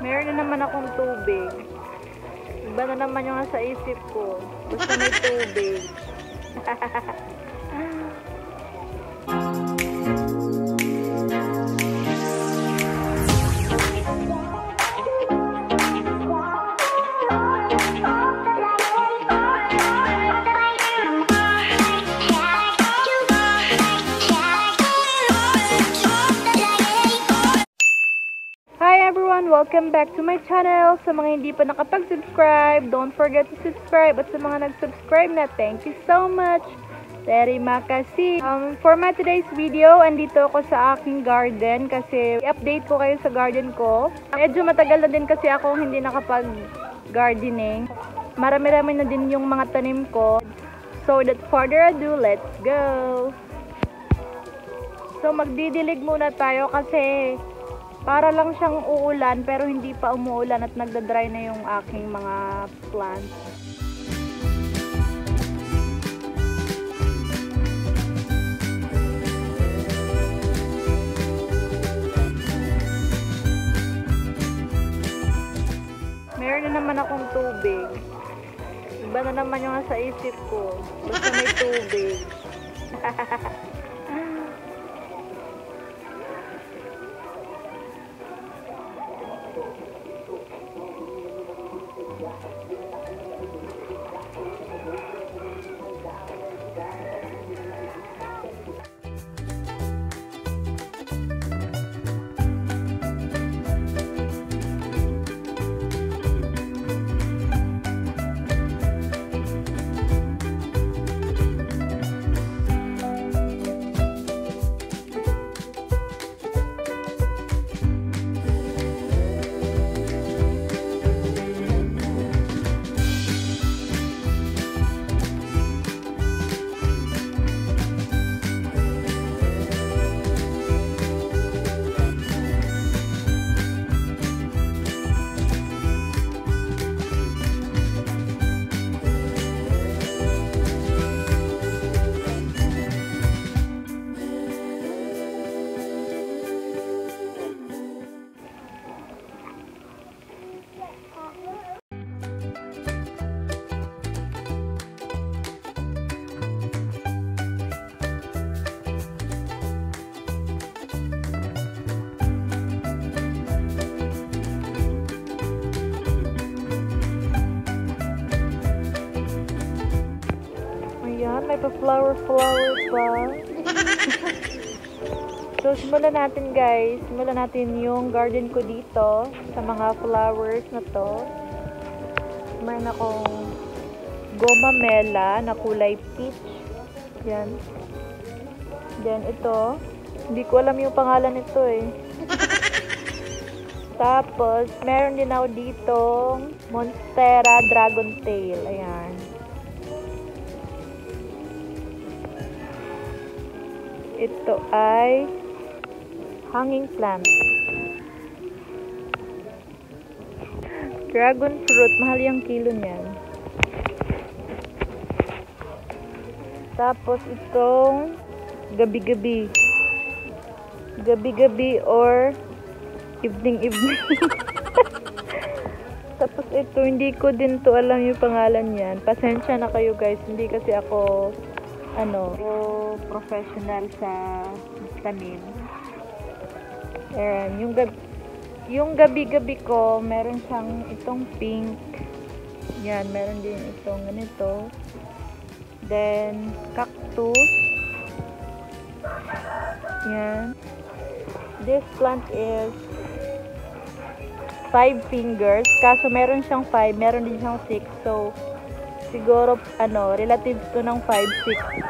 Meron na naman akong tubig. Iba na naman yung nasa isip ko. Basta may tubig. Welcome back to my channel. Sa mga hindi pa nakapag-subscribe, don't forget to subscribe. At sa mga nag-subscribe na, thank you so much. Terima kasih. For my today's video, andito ako sa aking garden kasi i-update ko kayo sa garden ko. Medyo matagal na din kasi ako hindi nakapag-gardening. Marami-rami na din yung mga tanim ko. So without further ado, let's go! So magdidilig muna tayo kasi para lang siyang uulan pero hindi pa umuulan at nagda-dry na yung aking mga plants. Meron na naman akong tubig. Iba na naman yung nasa isip ko. Basta may tubig. May pa-flower pa. So, simulan natin guys. Simulan natin yung garden ko dito sa mga flowers na to. Mayroon akong gomamela na kulay peach. Yan. Then, ito. Hindi ko alam yung pangalan nito eh. Tapos, meron din ako dito Monstera Dragon Tail. Ayan. Ito ay hanging plant. Dragon fruit. Mahal yung kilo niyan. Tapos itong gabi-gabi. Gabi-gabi or evening-evening. Tapos ito, hindi ko din to alam yung pangalan niyan. Pasensya na kayo guys. Hindi kasi ako professional sa tanim. Ayan, yung gabi-gabi ko, meron siyang itong pink. Yan, meron din itong ganito. Then, cactus. Yan. This plant is 5 fingers. Kaso meron siyang 5, meron din siyang 6. So, siguro, relatives to ng 5, 6.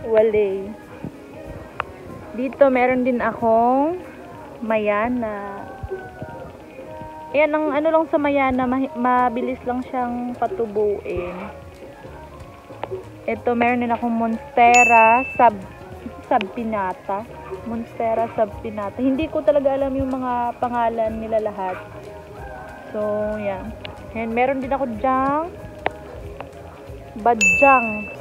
Wale. Dito, meron din akong mayana. Ayan, ang lang sa mayana, mabilis lang siyang patubuin. Ito, meron din akong Monstera subpinata. Monstera subpinata. Hindi ko talaga alam yung mga pangalan nila lahat. So, yan. And meron din ako dyang badyang.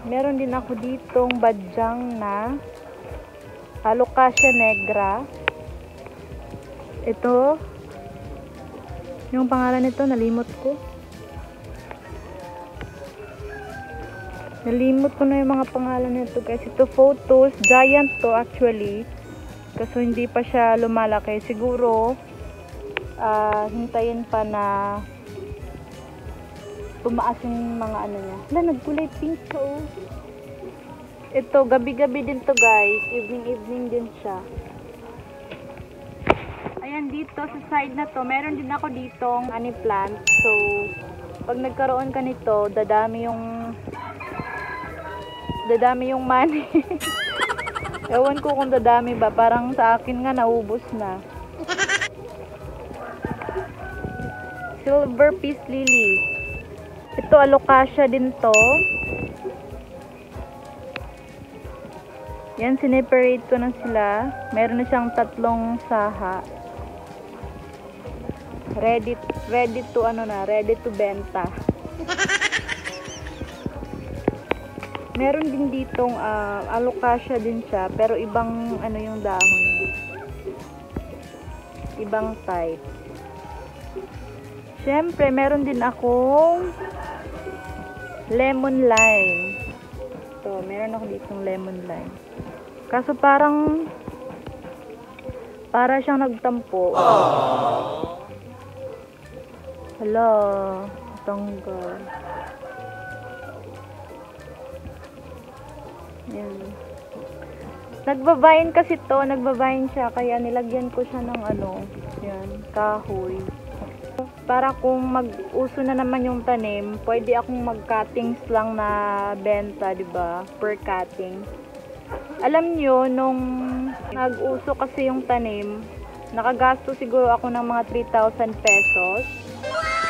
Meron din ako ditong badyang na Alocasia negra. Ito, yung pangalan nito, nalimot ko. Nalimot ko na yung mga pangalan nito guys. Ito photos, giant to actually. Kaso hindi pa siya lumalaki. Siguro, hintayin pa na tumaas yung mga ano niya. Wala, nagkulay pink siya oh. Ito, gabi-gabi din to guys. Evening-evening din siya. Ayan, dito sa side na to, meron din ako ditong honey plant. So, pag nagkaroon ka nito, dadami yung money. Ewan ko kung dadami ba. Parang sa akin nga, naubos na. Silver peace lily. Ito, alocasia din to. Yan, sineparate ko na sila. Meron na siyang 3 saha. Ready to benta. Meron din ditong alocasia din siya, pero ibang ano yung dahon. Ibang type. Siyempre, meron din akong lemon lime. Ito, meron ako ditong lemon lime. Kaso para siyang nagtampo. Hala, tanggal. Yan. Nagbabayin kasi to, nagbabayin siya, kaya nilagyan ko siya ng ano, yan, kahoy. Para kung mag-uso na naman yung tanim, pwede akong mag-cuttings lang na benta, diba? Per cutting. Alam nyo, nung nag-uso kasi yung tanim, nakagasto siguro ako ng mga 3,000 pesos.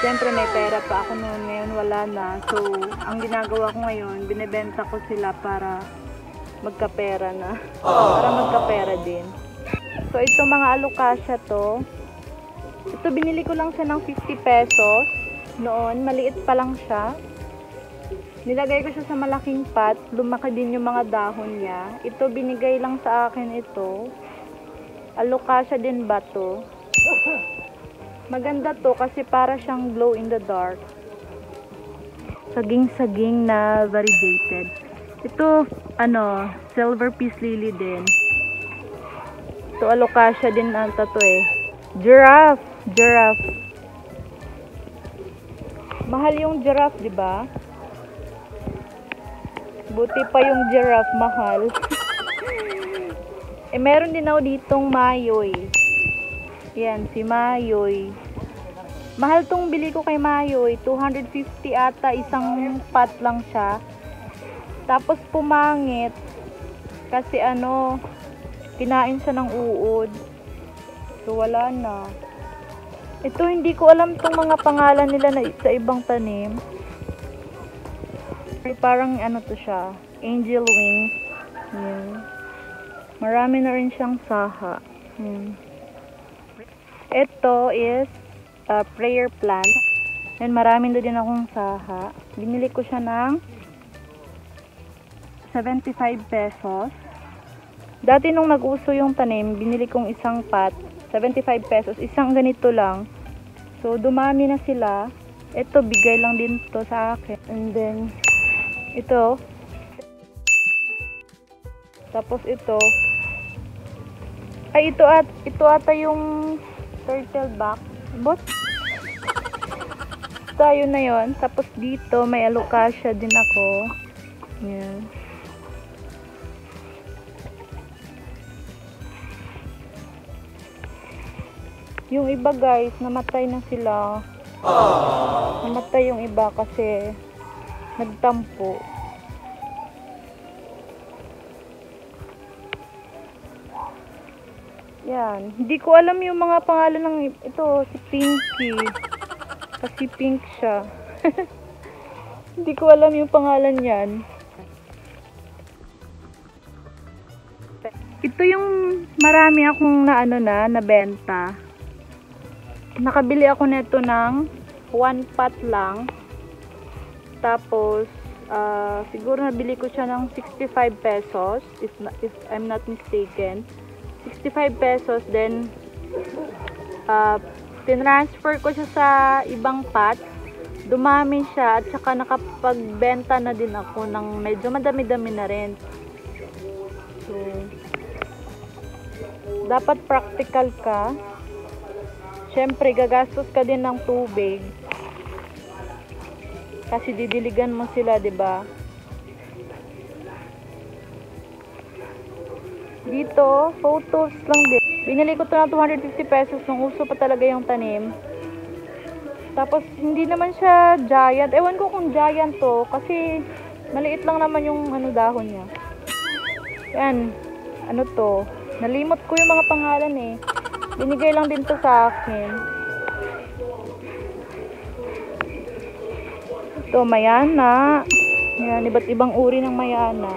Siyempre may pera pa ako noon, ngayon wala na. So, ang ginagawa ko ngayon, binebenta ko sila para magkapera na. Para magkapera din. So, ito mga alocasia to. Ito, binili ko lang siya ng 50 pesos. Noon, maliit pa lang siya. Nilagay ko siya sa malaking pot. Lumaki din yung mga dahon niya. Ito, binigay lang sa akin ito. Alocasia din ba to? Maganda to kasi para siyang glow in the dark. Saging-saging na variegated. Ito, ano, silver peace lily din. Ito, alocasia din ata to eh. Giraffe. Mahal yung giraffe, di ba? Buti pa yung giraffe, mahal. Eh, meron din ako ditong mayoy. Yan, si mayoy. Mahal tong bili ko kay mayoy. 250 ata, isang pot lang siya. Tapos pumangit. Kasi ano, kinain siya ng uod. So, wala na. Ito, hindi ko alam tong mga pangalan nila na sa ibang tanim. Parang ano to siya, angel wings. Yan. Marami na rin siyang saha. Yan. Ito is prayer plant. Yan, marami na din akong saha. Binili ko siya ng 75 pesos. Dati nung nag-uso yung tanim, binili kong isang pot, 75 pesos. Isang ganito lang. So, dumami na sila. Ito, bigay lang din to sa akin. And then, ito. Tapos ito. Ay, ito ata yung turtle back. But, tayo na yon. Tapos dito, may alocasia din ako. Yan. Yung iba guys, namatay na sila. Namatay yung iba kasi nagtampo. Yan. Hindi ko alam yung mga pangalan ng ito, si Pinky. Kasi pink siya. Hindi ko alam yung pangalan yan. Ito yung marami akong nabenta. Nakabili ako nito ng 1 pot lang. Tapos, siguro nabili ko siya ng 65 pesos. If I'm not mistaken. 65 pesos. Then, tinransfer ko siya sa ibang pot. Dumami siya at saka nakapagbenta na din ako ng medyo madami-dami na rin. So, dapat practical ka. Siyempre, gagastos ka din ng tubig. Kasi didiligan mo sila, 'di ba? Dito, photos lang din. Binili ko to ng 250 pesos nung uso pa talaga yung tanim. Tapos, hindi naman siya giant. Ewan ko kung giant to. Kasi, maliit lang naman yung dahon niya. Yan. Ano to? Nalimot ko yung mga pangalan eh. Binigay lang din to sa akin. Ito, mayana. Yan, iba't ibang uri ng mayana.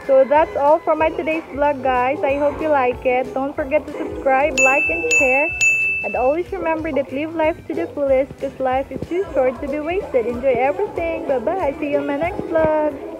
So that's all for my today's vlog, guys. I hope you like it. Don't forget to subscribe, like, and share. And always remember that live life to the fullest because life is too short to be wasted. Enjoy everything. Bye-bye. See you in my next vlog.